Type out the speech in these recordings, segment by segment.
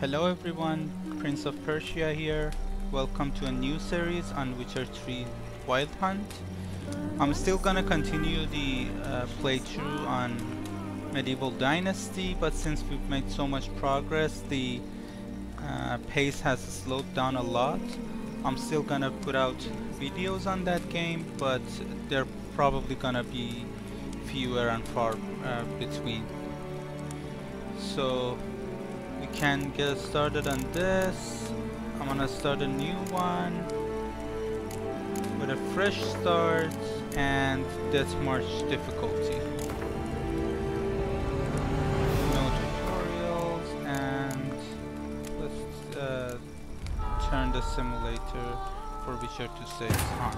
Hello everyone, Prince of Persia here. Welcome to a new series on Witcher 3 Wild Hunt. I'm still gonna continue the playthrough on Medieval Dynasty, but since we've made so much progress, the pace has slowed down a lot. I'm still gonna put out videos on that game, but they're probably gonna be fewer and far between. So we can get started on this. I'm gonna start a new one with a fresh start and Death March difficulty. No tutorials, and let's turn the simulator for Witcher to save on.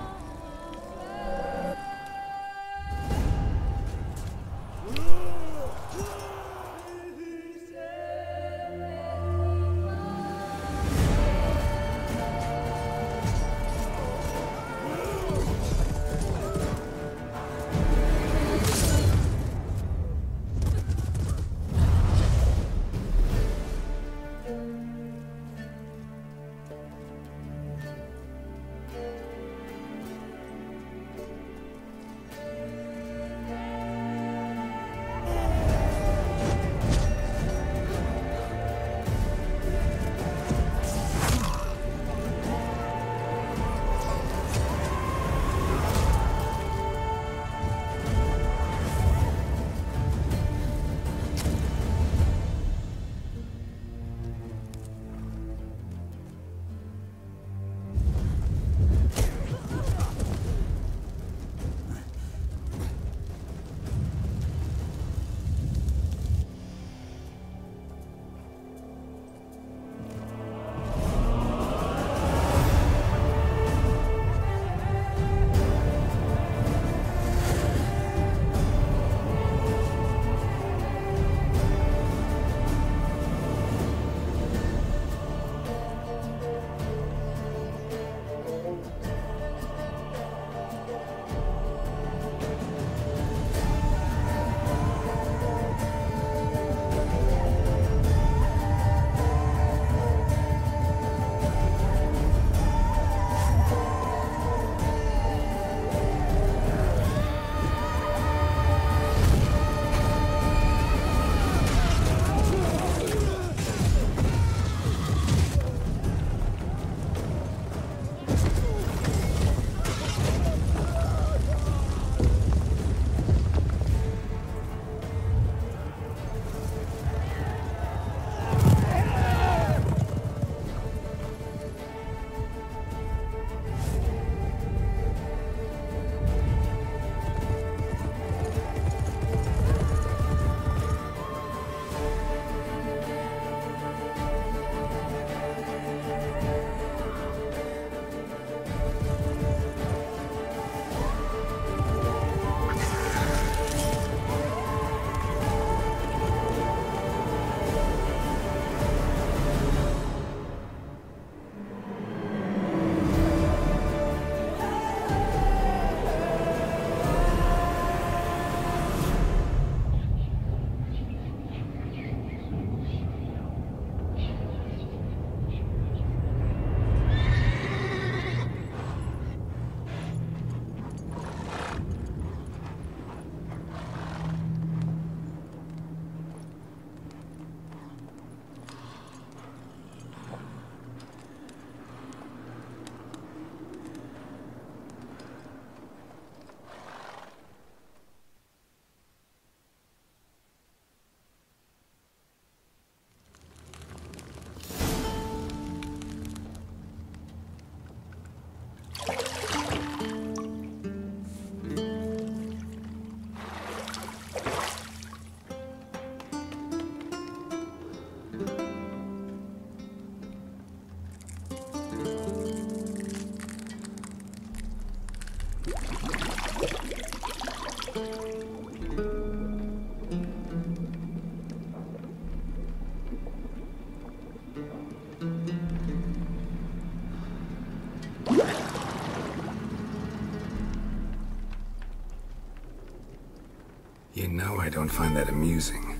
You know I don't find that amusing.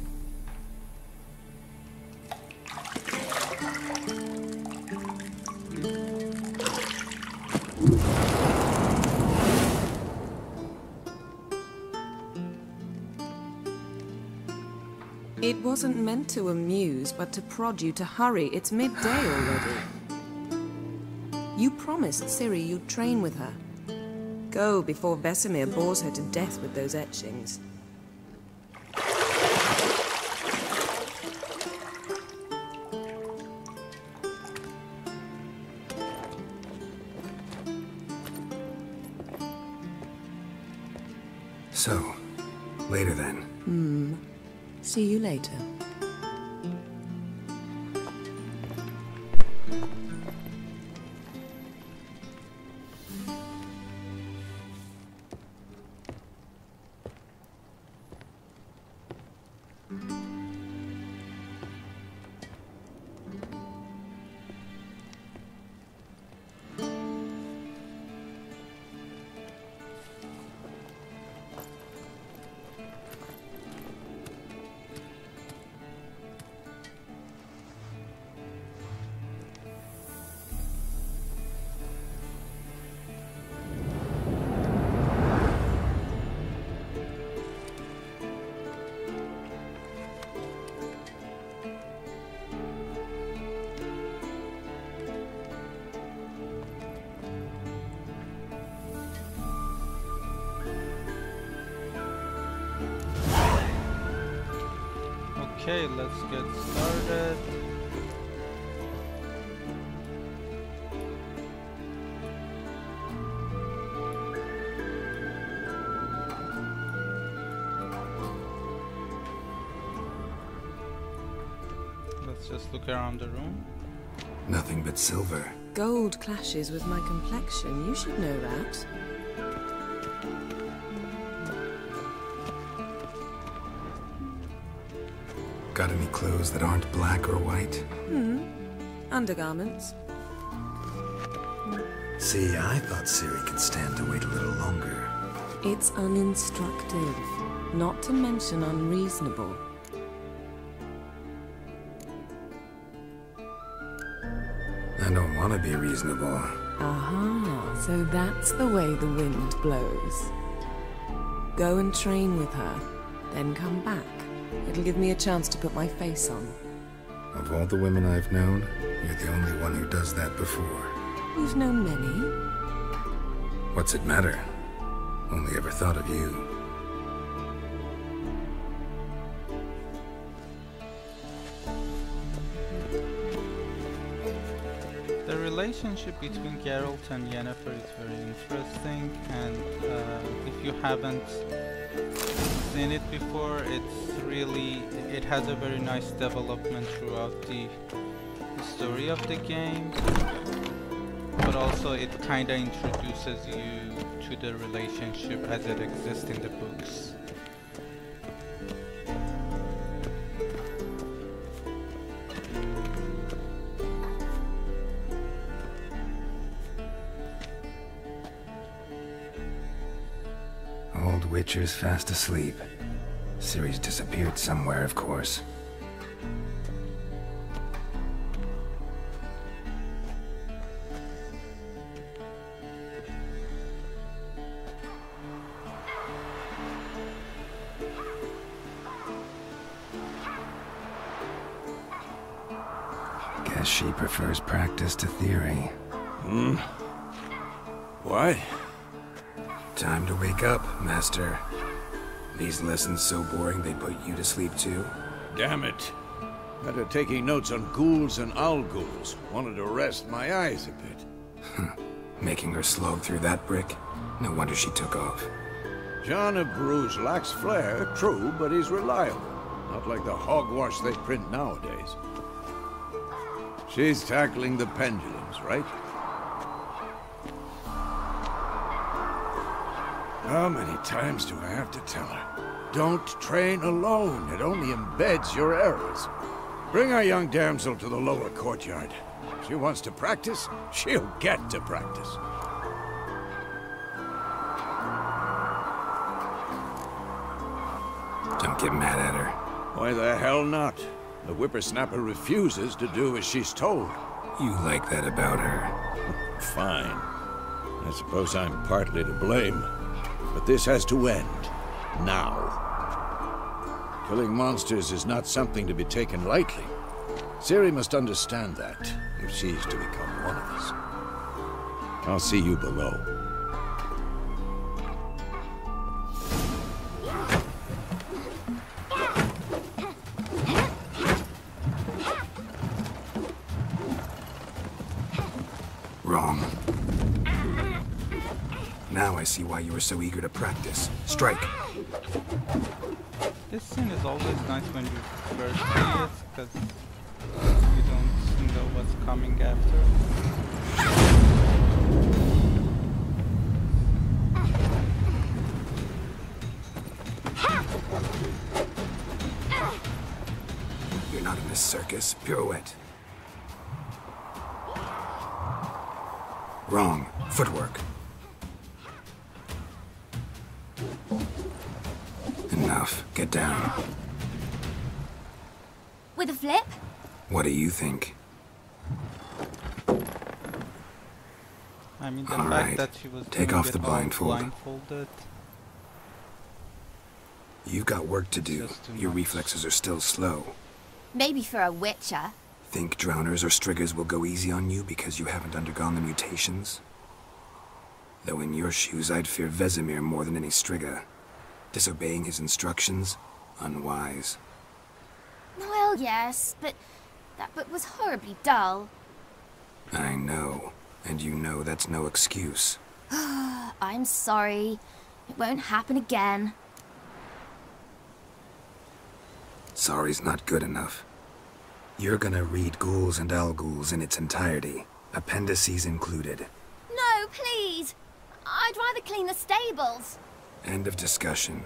It wasn't meant to amuse, but to prod you to hurry. It's midday already. You promised Ciri you'd train with her. Go before Vesemir bores her to death with those etchings. So, later then. See you later. Okay, let's get started. Let's just look around the room. Nothing but silver. Gold clashes with my complexion. You should know that. Got any clothes that aren't black or white? Undergarments. See, I thought Ciri could stand to wait a little longer. It's uninstructive, not to mention unreasonable. I don't want to be reasonable. Aha, so that's the way the wind blows. Go and train with her, then come back. It'll give me a chance to put my face on. Of all the women I've known, you're the only one who does that before. You've known many. What's it matter? Only ever thought of you. The relationship between Geralt and Yennefer is very interesting, and if you haven't seen it before, it has a very nice development throughout the story of the game, but also it kinda introduces you to the relationship as it exists in the books. Old Witcher's fast asleep. Ciri's disappeared somewhere, of course. Guess she prefers practice to theory. Why? Time to wake up, Master. These lessons so boring they put you to sleep too? Damn it. After taking notes on ghouls and owl ghouls, wanted to rest my eyes a bit. Making her slog through that brick? No wonder she took off. John of Bruges lacks flair, true, but he's reliable. Not like the hogwash they print nowadays. She's tackling the pendulums, right? How many times do I have to tell her? Don't train alone. It only embeds your errors. Bring our young damsel to the lower courtyard. If she wants to practice, she'll get to practice. Don't get mad at her. Why the hell not? The whippersnapper refuses to do as she's told. You like that about her? Fine. I suppose I'm partly to blame. But this has to end. Now. Killing monsters is not something to be taken lightly. Ciri must understand that, if she's to become one of us. I'll see you below. Wrong. Now I see why you were so eager to practice. Strike! This scene is always nice when you first see it, because you don't know what's coming after. You're not in a circus. Pirouette. Wrong. Footwork. Enough. Get down. With a flip? What do you think? I mean, the All fact right. that she was Take doing off it the all blindfold. blindfolded. You've got work to do. Just too Your much. reflexes are still slow. Maybe for a witcher. Think drowners or striggers will go easy on you because you haven't undergone the mutations? Though in your shoes, I'd fear Vesemir more than any strigger. Disobeying his instructions? Unwise. Well, yes, but that book was horribly dull. I know. And you know that's no excuse. I'm sorry. It won't happen again. Sorry's not good enough. You're gonna read Ghouls and Al-Ghouls in its entirety, appendices included. No, please! I'd rather clean the stables. End of discussion.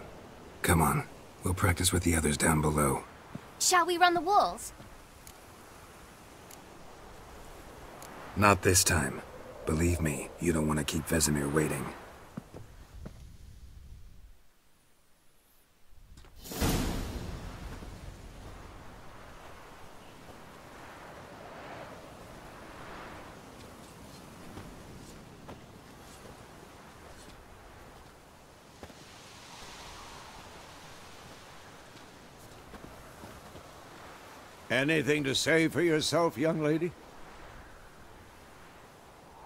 Come on, we'll practice with the others down below. Shall we run the walls? Not this time. Believe me, you don't want to keep Vesemir waiting. Anything to say for yourself, young lady?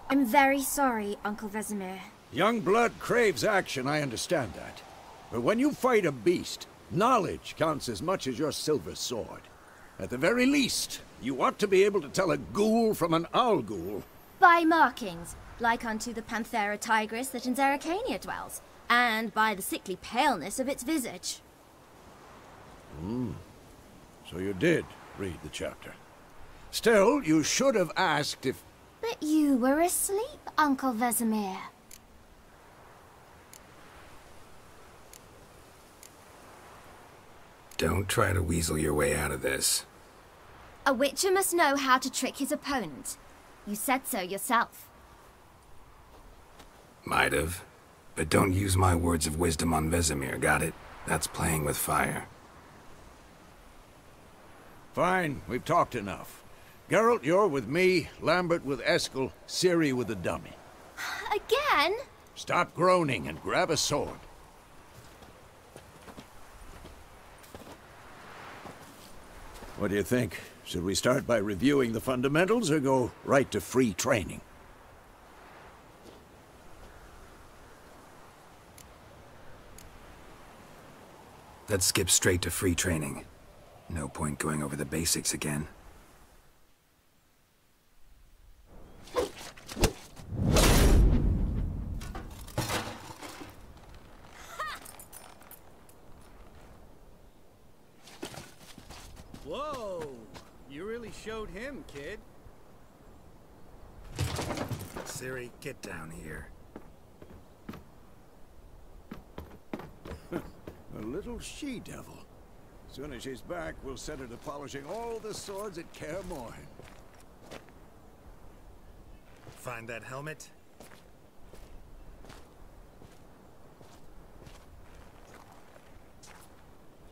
I'm very sorry, Uncle Vesemir. Young blood craves action, I understand that. But when you fight a beast, knowledge counts as much as your silver sword. At the very least, you ought to be able to tell a ghoul from an owl-ghoul. By markings, like unto the Panthera tigris that in Zerrikania dwells, and by the sickly paleness of its visage. So you did read the chapter. Still, you should have asked if... But you were asleep, Uncle Vesemir. Don't try to weasel your way out of this. A witcher must know how to trick his opponent. You said so yourself. Might have. But don't use my words of wisdom on Vesemir, got it? That's playing with fire. Fine, we've talked enough. Geralt, you're with me, Lambert with Eskel, Ciri with the dummy. Again? Stop groaning and grab a sword. What do you think? Should we start by reviewing the fundamentals or go right to free training? Let's skip straight to free training. No point going over the basics again. Whoa! You really showed him, kid. Ciri, get down here. A little she-devil. Soon as she's back, we'll set her to polishing all the swords at Kaer Morhen. Find that helmet?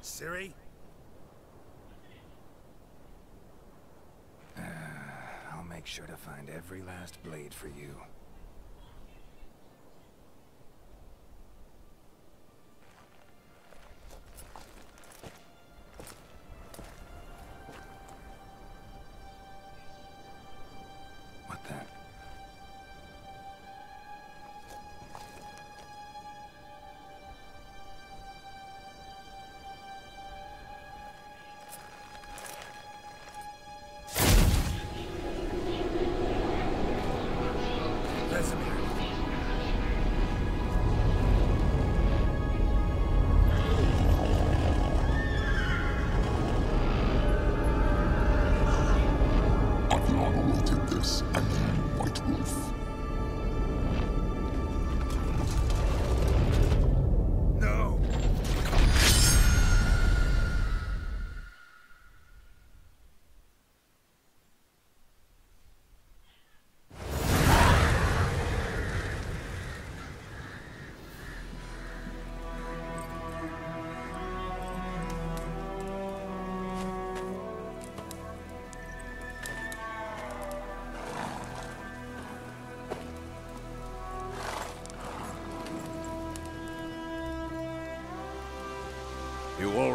Ciri? I'll make sure to find every last blade for you.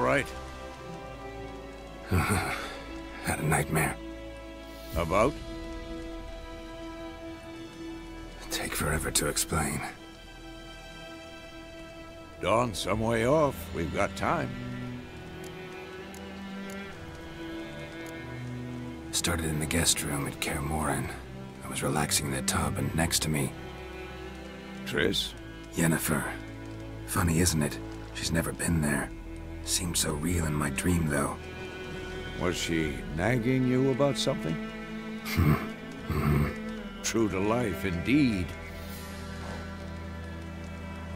right? Had a nightmare. About? Take forever to explain. Dawn's some way off. We've got time. Started in the guest room at Kaer Morhen. I was relaxing in the tub, and next to me... Triss? Yennefer. Funny, isn't it? She's never been there. Seemed so real in my dream, though. Was she nagging you about something? True to life, indeed.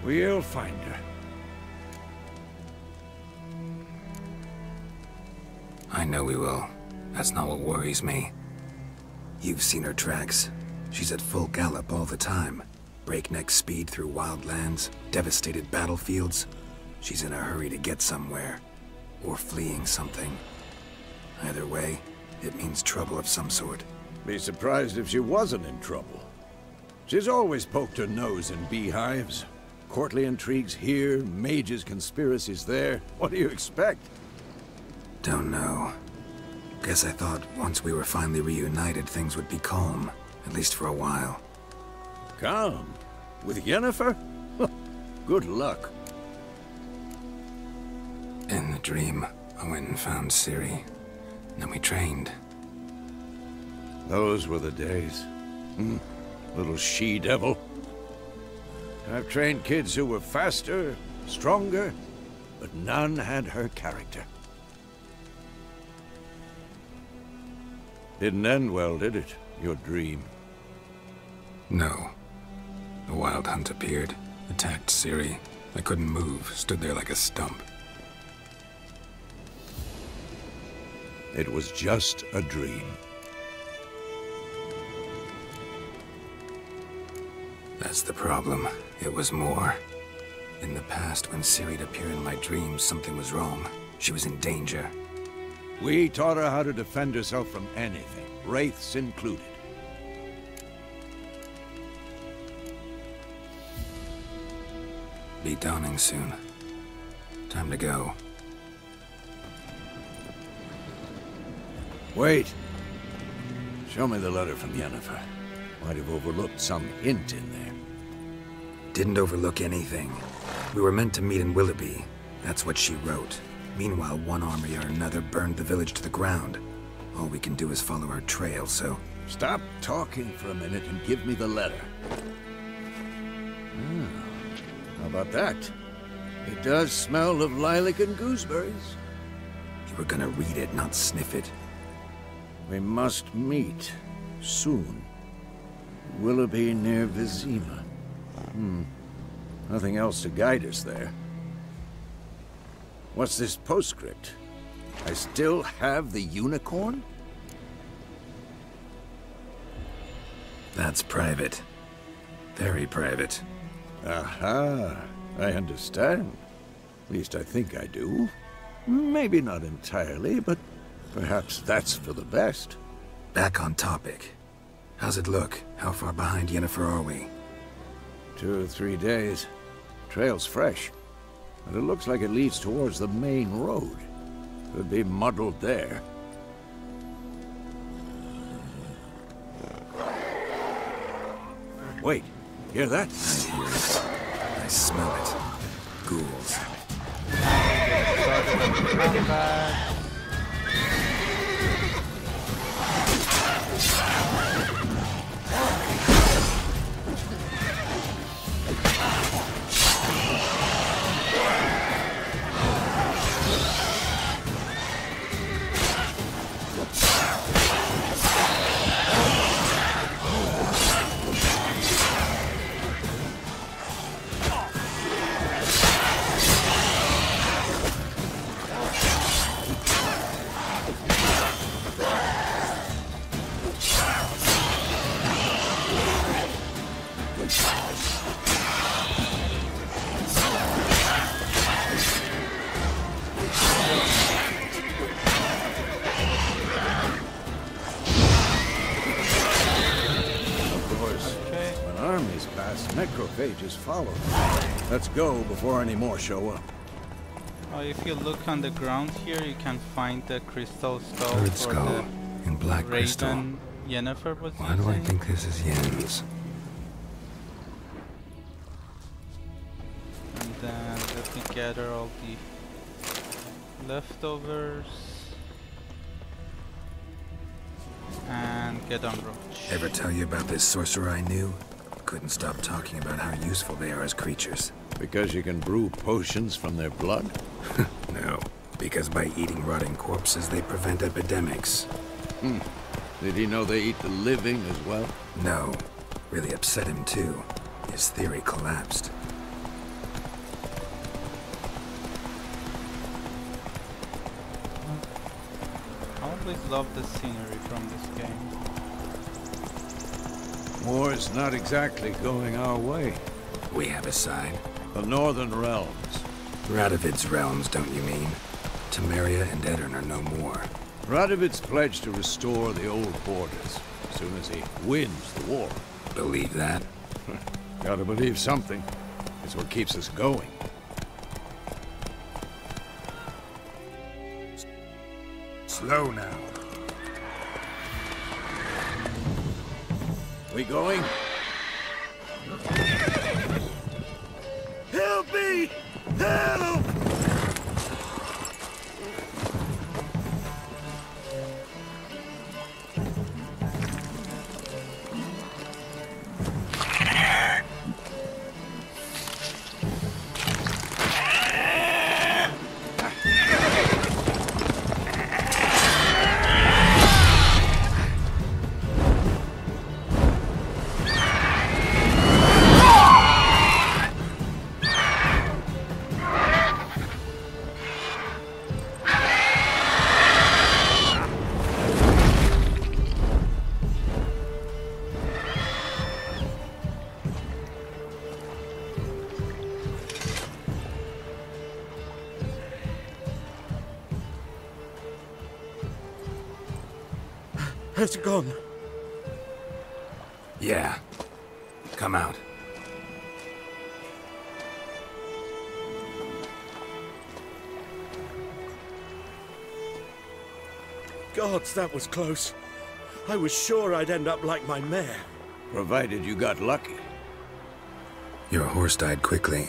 We'll find her. I know we will. That's not what worries me. You've seen her tracks. She's at full gallop all the time. Breakneck speed through wild lands, devastated battlefields. She's in a hurry to get somewhere. Or fleeing something. Either way, it means trouble of some sort. Be surprised if she wasn't in trouble. She's always poked her nose in beehives. Courtly intrigues here, mages' conspiracies there. What do you expect? Don't know. Guess I thought once we were finally reunited, things would be calm. At least for a while. Calm? With Yennefer? Good luck. In the dream, I went and found Ciri. Then we trained. Those were the days. Little she-devil. I've trained kids who were faster, stronger, but none had her character. Didn't end well, did it? Your dream? No. The Wild Hunt appeared, attacked Ciri. I couldn't move, stood there like a stump. It was just a dream. That's the problem. It was more. In the past, when Ciri'd appear in my dreams, something was wrong. She was in danger. We taught her how to defend herself from anything, wraiths included. Be dawning soon. Time to go. Wait. Show me the letter from Yennefer. Might have overlooked some hint in there. Didn't overlook anything. We were meant to meet in Willoughby. That's what she wrote. Meanwhile, one army or another burned the village to the ground. All we can do is follow her trail, so... Stop talking for a minute and give me the letter. How about that? It does smell of lilac and gooseberries. You were gonna read it, not sniff it. We must meet. Soon. Willoughby near Vizima. Nothing else to guide us there. What's this postscript? I still have the unicorn? That's private. Very private. Aha, I understand. At least I think I do. Maybe not entirely, but perhaps that's for the best. Back on topic. How's it look? How far behind Yennefer are we? 2 or 3 days. Trail's fresh. But it looks like it leads towards the main road. Could be muddled there. Wait, hear that? I hear it. I smell it. Ghouls. Combat. Necrophages follow. Let's go before any more show up. if you look on the ground here, you can find the crystal skull Bird for skull the in black crystal. Raven Yennefer was Why do I using. think this is Yen's? And then let me gather all the leftovers and get on Roach. Ever tell you about this sorcerer I knew? Couldn't stop talking about how useful they are as creatures. Because you can brew potions from their blood? No, because by eating rotting corpses, they prevent epidemics. Did he know they eat the living as well? No, really upset him too. His theory collapsed. I always love the scenery from this game. War's not exactly going our way. We have a side. The Northern Realms. Radovid's realms, don't you mean? Temeria and Edirn are no more. Radovid's pledged to restore the old borders as soon as he wins the war. Believe that? Gotta believe something. It's what keeps us going. Slow now. We going? Help me! Help! Has it gone? Yeah. Come out. Gods, that was close. I was sure I'd end up like my mare. Provided you got lucky. Your horse died quickly,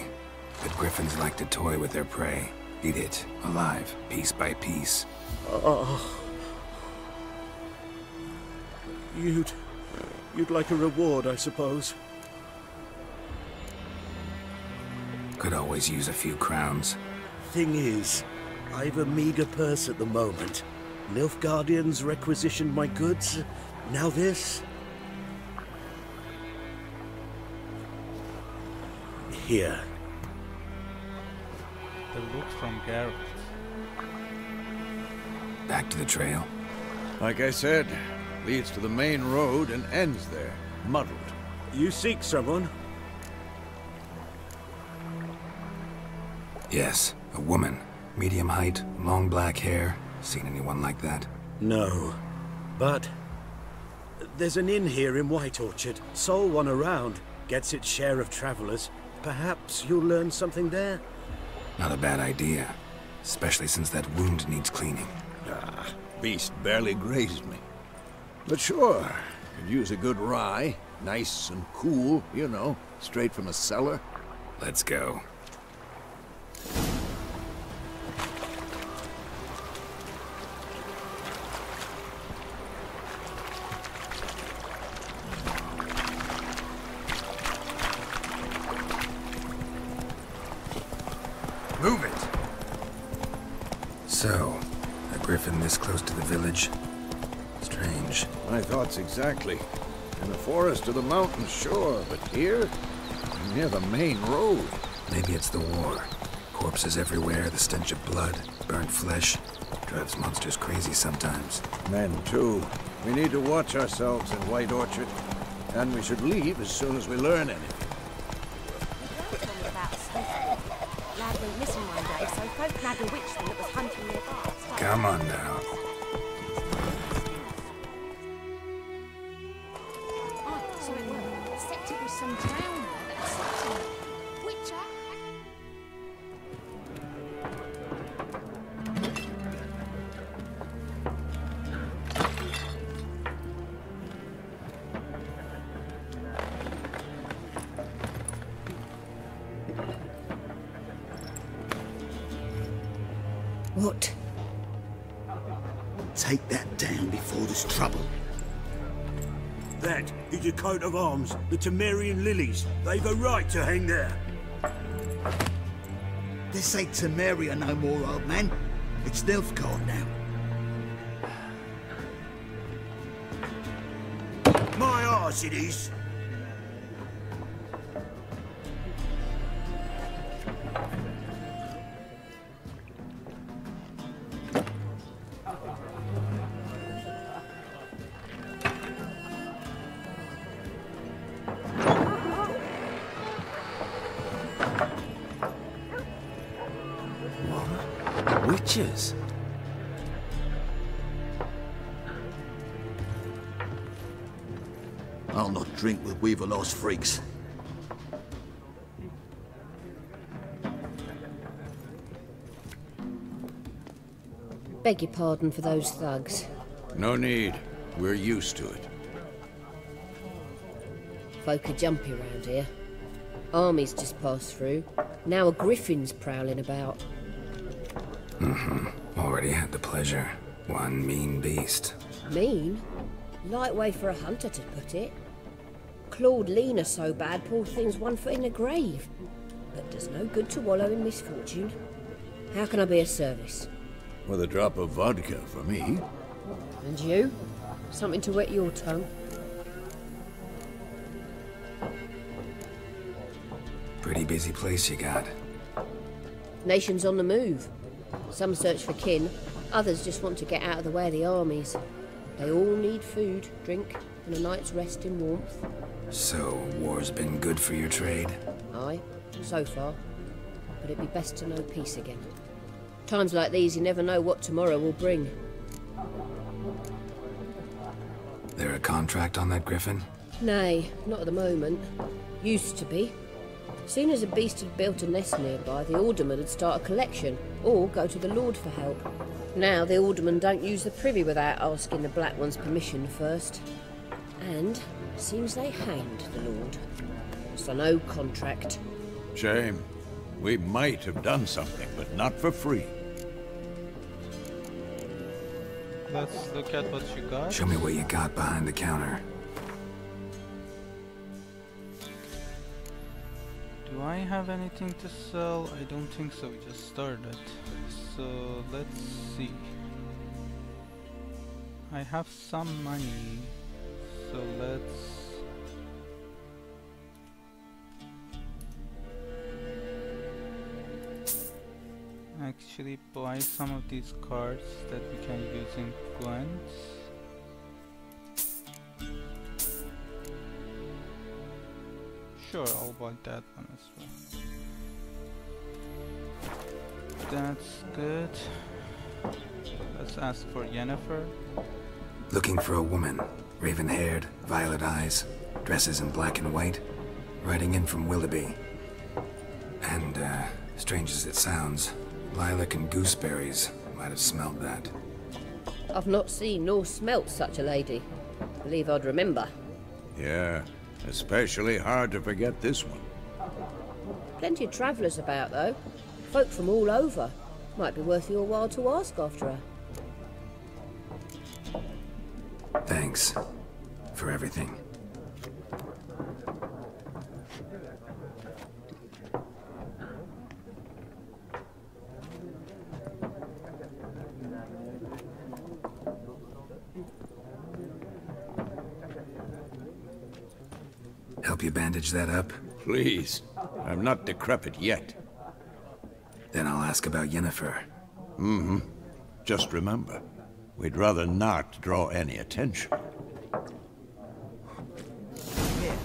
but griffins like to toy with their prey. Eat it, alive, piece by piece. Oh. You'd like a reward, I suppose. Could always use a few crowns. Thing is, I've a meager purse at the moment. Nilfgaardians requisitioned my goods. Now this. Here. The loot from Garrett. Back to the trail. Like I said, leads to the main road and ends there, muddled. You seek someone? Yes, a woman. Medium height, long black hair. Seen anyone like that? No. But there's an inn here in White Orchard. Sole one around. Gets its share of travelers. Perhaps you'll learn something there? Not a bad idea. Especially since that wound needs cleaning. Ah, beast barely grazed me. But sure, could use a good rye. Nice and cool, you know, straight from a cellar. Let's go. Move it! So, a griffin this close to the village? Strange. My thoughts exactly. In the forest or the mountains, sure, but here? Near the main road. Maybe it's the war. Corpses everywhere, the stench of blood, burnt flesh. Drives monsters crazy sometimes. Men, too. We need to watch ourselves in White Orchard. And we should leave as soon as we learn anything. Lad went missing one day, so folk nabbed a witchman that was hunting nearby. Come on now. So it was. Except it was some drowned that had something. Witcher. What? Take that down before there's trouble. That is a coat of arms, the Temerian lilies. They've a right to hang there. This ain't Temeria no more, old man. It's Nilfgaard now. My arse it is. Witches? I'll not drink with Weaverlaw's freaks. Beg your pardon for those thugs. No need. We're used to it. Folk are jumpy round here. Armies just passed through. Now a griffin's prowling about. Already had the pleasure. One mean beast. Mean? Light way for a hunter to put it. Clawed Lena so bad, poor thing's 1 foot in the grave. But does no good to wallow in misfortune. How can I be of service? With a drop of vodka for me. And you? Something to wet your tongue? Pretty busy place you got. Nations on the move. Some search for kin, others just want to get out of the way of the armies. They all need food, drink, and a night's rest in warmth. So, war's been good for your trade? Aye, so far. But it'd be best to know peace again. Times like these, you never know what tomorrow will bring. There a contract on that griffin? Nay, not at the moment. Used to be. Soon as a beast had built a nest nearby, the alderman would start a collection, or go to the Lord for help. Now the alderman don't use the privy without asking the Black One's permission first. And seems they hanged the Lord. So no contract. Shame. We might have done something, but not for free. Let's look at what you got. Show me what you got behind the counter. Do I have anything to sell? I don't think so, we just started. So let's see. I have some money, so let's... actually buy some of these cards that we can use in Gwent. Sure, I'll buy that one as well. That's good. Let's ask for Yennefer. Looking for a woman. Raven-haired, violet eyes, dresses in black and white. Riding in from Willoughby. And, strange as it sounds, lilac and gooseberries might have smelled that. I've not seen nor smelt such a lady. Believe I'd remember. Yeah, especially hard to forget this one. Plenty of travellers about, though. Folk from all over. Might be worth your while to ask after her. Thanks for everything. Help you bandage that up? Please. I'm not decrepit yet. Then I'll ask about Yennefer. Mm-hmm. Just remember, we'd rather not draw any attention. Here,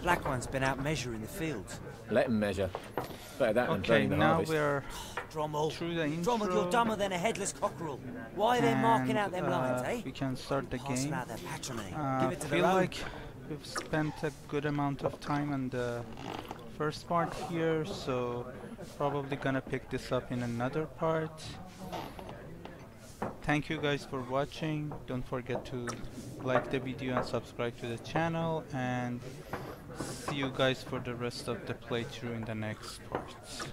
Black One's been out measuring the fields. Let him measure. Better that than Okay, burning the now harvest. we're Drommel. through the intro. Drommel, you're dumber than a headless cockerel. Why are they marking out them lines, eh? We can start the Passing game. out their patronage. I Give it to feel their own. like we've spent a good amount of time on the first part here, so probably gonna pick this up in another part. Thank you guys for watching. Don't forget to like the video and subscribe to the channel, and see you guys for the rest of the playthrough in the next parts.